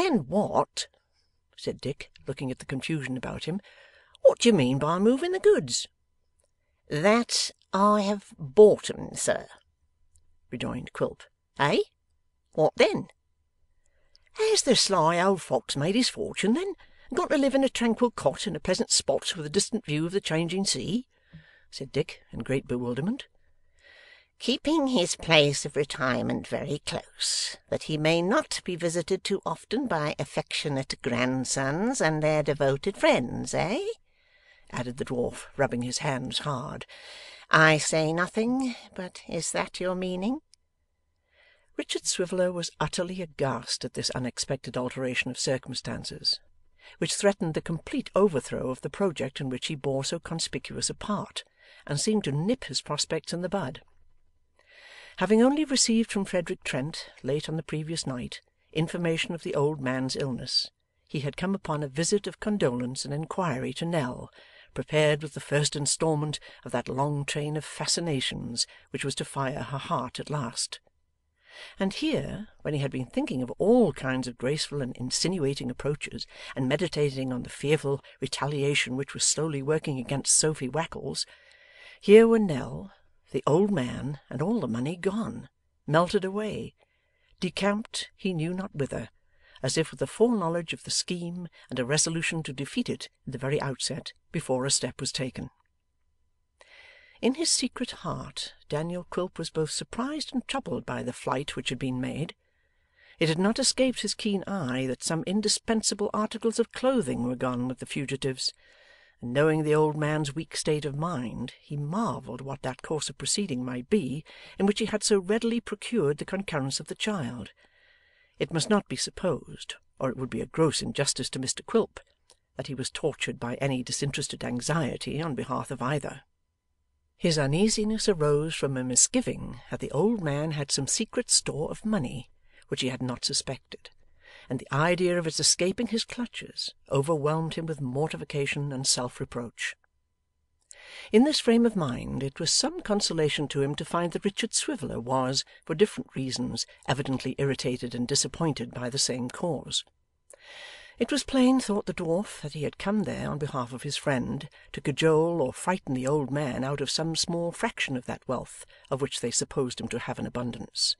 And what,' said Dick, looking at the confusion about him, 'what do you mean by moving the goods?' 'That I have bought 'em, sir,' rejoined Quilp. 'Eh? What then?' 'Has the sly old fox made his fortune then, and gone to live in a tranquil cot in a pleasant spot with a distant view of the changing sea?' said Dick, in great bewilderment. 'Keeping his place of retirement very close, that he may not be visited too often by affectionate grandsons and their devoted friends, eh?' added the dwarf, rubbing his hands hard. 'I say nothing, but is that your meaning?' Richard Swiveller was utterly aghast at this unexpected alteration of circumstances, which threatened the complete overthrow of the project in which he bore so conspicuous a part, and seemed to nip his prospects in the bud. Having only received from Frederick Trent, late on the previous night, information of the old man's illness, he had come upon a visit of condolence and inquiry to Nell, prepared with the first instalment of that long train of fascinations which was to fire her heart at last. And here, when he had been thinking of all kinds of graceful and insinuating approaches, and meditating on the fearful retaliation which was slowly working against Sophy Wackles, here were Nell, the old man, and all the money gone, melted away, decamped he knew not whither, as if with a foreknowledge of the scheme and a resolution to defeat it in the very outset, before a step was taken. In his secret heart, Daniel Quilp was both surprised and troubled by the flight which had been made. It had not escaped his keen eye that some indispensable articles of clothing were gone with the fugitives, and knowing the old man's weak state of mind, he marvelled what that course of proceeding might be in which he had so readily procured the concurrence of the child. It must not be supposed, or it would be a gross injustice to Mr Quilp, that he was tortured by any disinterested anxiety on behalf of either. His uneasiness arose from a misgiving that the old man had some secret store of money which he had not suspected, and the idea of its escaping his clutches overwhelmed him with mortification and self-reproach. In this frame of mind, it was some consolation to him to find that Richard Swiveller was, for different reasons, evidently irritated and disappointed by the same cause. It was plain, thought the dwarf, that he had come there on behalf of his friend, to cajole or frighten the old man out of some small fraction of that wealth of which they supposed him to have an abundance.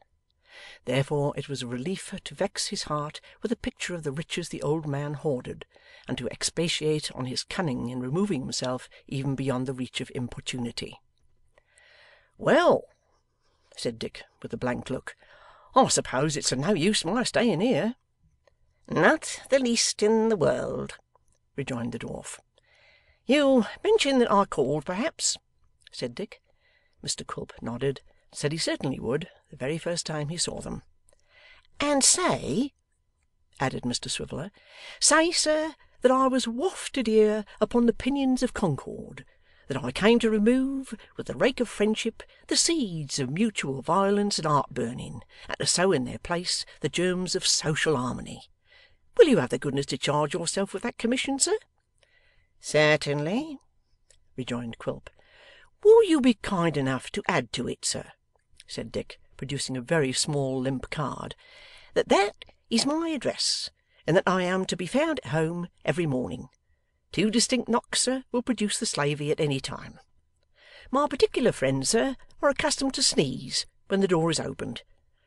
Therefore it was a relief to vex his heart with a picture of the riches the old man hoarded, and to expatiate on his cunning in removing himself even beyond the reach of importunity. 'Well,' said Dick, with a blank look, 'I suppose it's of no use my staying here.' 'Not the least in the world,' rejoined the dwarf. 'You'll mention that I called, perhaps?' said Dick. Mr Quilp nodded, and said he certainly would, the very first time he saw them. 'And say,' added Mr Swiveller, 'say, sir, that I was wafted here upon the pinions of concord, that I came to remove, with the rake of friendship, the seeds of mutual violence and heart-burning, and to sow in their place the germs of social harmony. Will you have the goodness to charge yourself with that commission, sir?' 'Certainly,' rejoined Quilp. 'Will you be kind enough to add to it, sir,' said Dick, producing a very small limp card, 'that is my address, and that I am to be found at home every morning. 2 distinct knocks, sir, will produce the slavey at any time. My particular friends, sir, are accustomed to sneeze when the door is opened,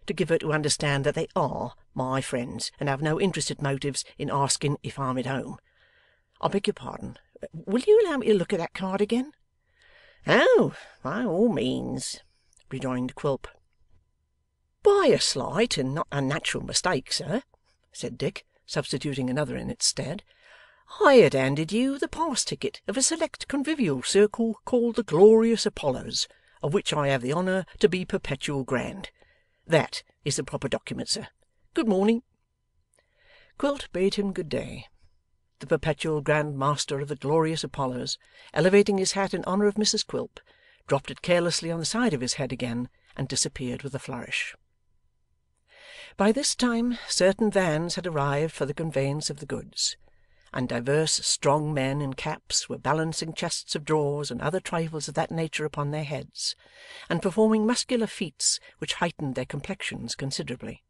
to give her to understand that they are my friends, and have no interested motives in asking if I'm at home. I beg your pardon. Will you allow me to look at that card again?' 'Oh, by all means,' rejoined Quilp. 'By a slight and not unnatural mistake, sir,' said Dick, substituting another in its stead, 'I had handed you the pass ticket of a select convivial circle called the Glorious Apollers, of which I have the honour to be Perpetual Grand. That is the proper document, sir. Good morning.' Quilp bade him good day. The Perpetual Grand Master of the Glorious Apollers, elevating his hat in honour of Mrs Quilp, dropped it carelessly on the side of his head again, and disappeared with a flourish. By this time certain vans had arrived for the conveyance of the goods, and divers strong men in caps were balancing chests of drawers and other trifles of that nature upon their heads, and performing muscular feats which heightened their complexions considerably.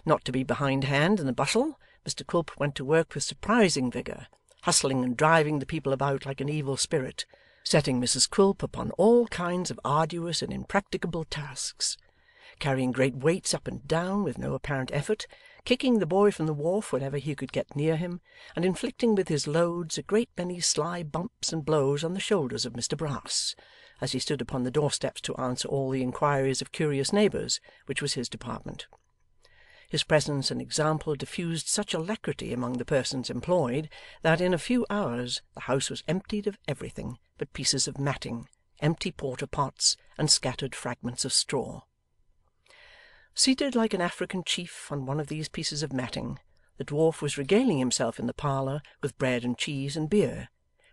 Not to be behindhand in the bustle, Mr Quilp went to work with surprising vigour, hustling and driving the people about like an evil spirit, setting Mrs Quilp upon all kinds of arduous and impracticable tasks, carrying great weights up and down with no apparent effort, kicking the boy from the wharf whenever he could get near him, and inflicting with his loads a great many sly bumps and blows on the shoulders of Mr Brass, as he stood upon the doorsteps to answer all the inquiries of curious neighbours, which was his department. His presence and example diffused such alacrity among the persons employed, that in a few hours the house was emptied of everything but pieces of matting, empty porter-pots, and scattered fragments of straw. Seated like an African chief on one of these pieces of matting, the dwarf was regaling himself in the parlour with bread and cheese and beer,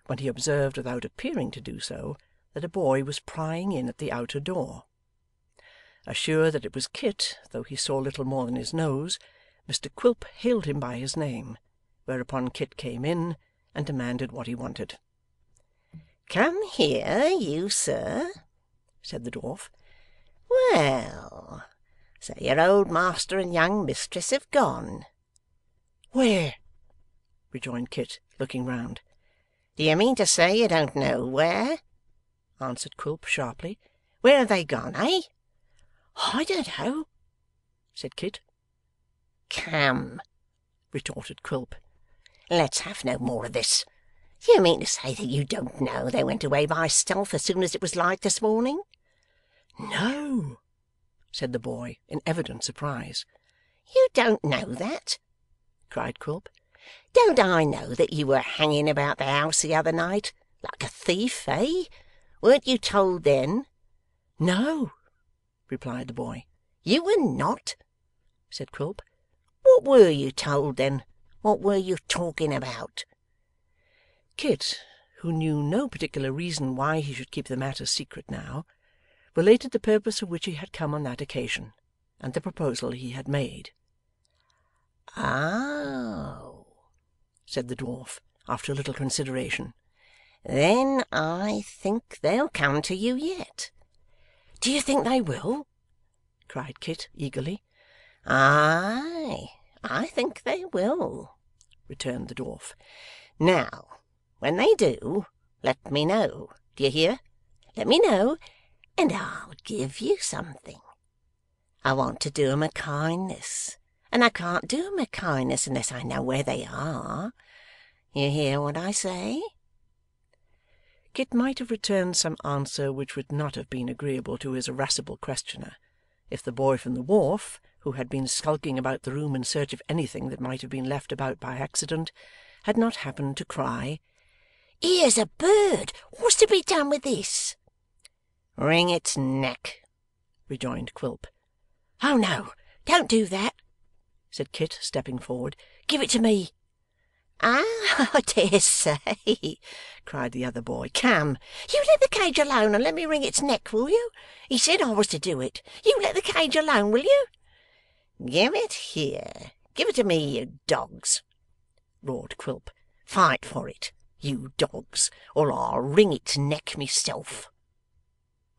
when he observed, without appearing to do so, that a boy was prying in at the outer door. Assured that it was Kit, though he saw little more than his nose, Mr Quilp hailed him by his name, whereupon Kit came in and demanded what he wanted. 'Come here, you sir,' said the dwarf. 'Well, so your old master and young mistress have gone?' 'Where?' rejoined Kit, looking round. 'Do you mean to say you don't know where?' answered Quilp sharply. 'Where have they gone, eh?' 'I don't know,' said Kit. 'Come,' retorted Quilp, 'let's have no more of this. Do you mean to say that you don't know they went away by stealth as soon as it was light this morning?' 'No,' said the boy, in evident surprise. 'You don't know that?' cried Quilp. 'Don't I know that you were hanging about the house the other night, like a thief, eh? Weren't you told then?' 'No,' replied the boy. 'You were not?' said Quilp. 'What were you told then? What were you talking about?' Kit, who knew no particular reason why he should keep the matter secret now, related the purpose for which he had come on that occasion, and the proposal he had made. 'Oh!' said the dwarf, after a little consideration. 'Then I think they'll come to you yet.' 'Do you think they will?' cried Kit eagerly. 'Aye, I think they will,' returned the dwarf. 'Now, when they do, let me know. Do you hear? Let me know, and I'll give you something. I want to do 'em a kindness, and I can't do 'em a kindness unless I know where they are. You hear what I say?' Kit might have returned some answer which would not have been agreeable to his irascible questioner, if the boy from the wharf, who had been skulking about the room in search of anything that might have been left about by accident, had not happened to cry, 'Here's a bird! What's to be done with this?' 'Wring its neck,' rejoined Quilp. 'Oh no, don't do that,' said Kit, stepping forward. 'Give it to me.' 'Ah, I dare say!' cried the other boy. 'Come, you let the cage alone and let me wring its neck, will you? He said I was to do it. You let the cage alone, will you?' 'Give it here. Give it to me, you dogs!' roared Quilp. 'Fight for it, you dogs, or I'll wring its neck myself.'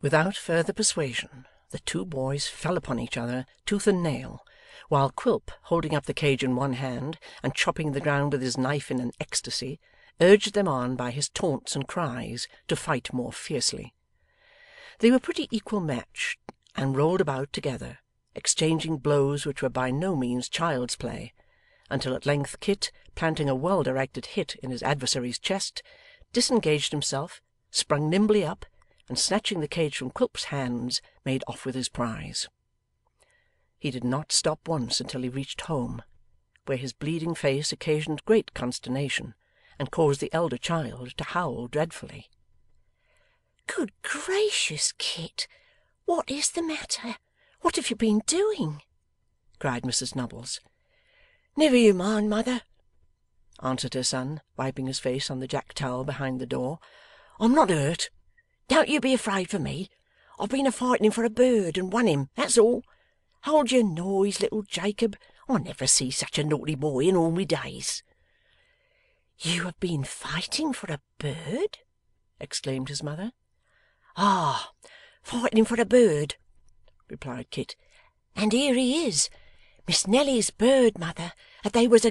Without further persuasion, the two boys fell upon each other, tooth and nail, while Quilp, holding up the cage in one hand, and chopping the ground with his knife in an ecstasy, urged them on by his taunts and cries to fight more fiercely. They were pretty equal matched, and rolled about together, exchanging blows which were by no means child's play, until at length Kit, planting a well-directed hit in his adversary's chest, disengaged himself, sprung nimbly up, and snatching the cage from Quilp's hands, made off with his prize. He did not stop once until he reached home, where his bleeding face occasioned great consternation, and caused the elder child to howl dreadfully. 'Good gracious, Kit, what is the matter? What have you been doing?' cried Mrs Nubbles. 'Never you mind, mother,' answered her son, wiping his face on the jack towel behind the door. 'I'm not hurt. Don't you be afraid for me. I've been a-fighting for a bird, and won him, that's all. Hold your noise, little Jacob. I never see such a naughty boy in all my days.' 'You have been fighting for a bird?' exclaimed his mother. 'Ah, fighting for a bird,' replied Kit. 'And here he is, Miss Nelly's bird, mother, that they was a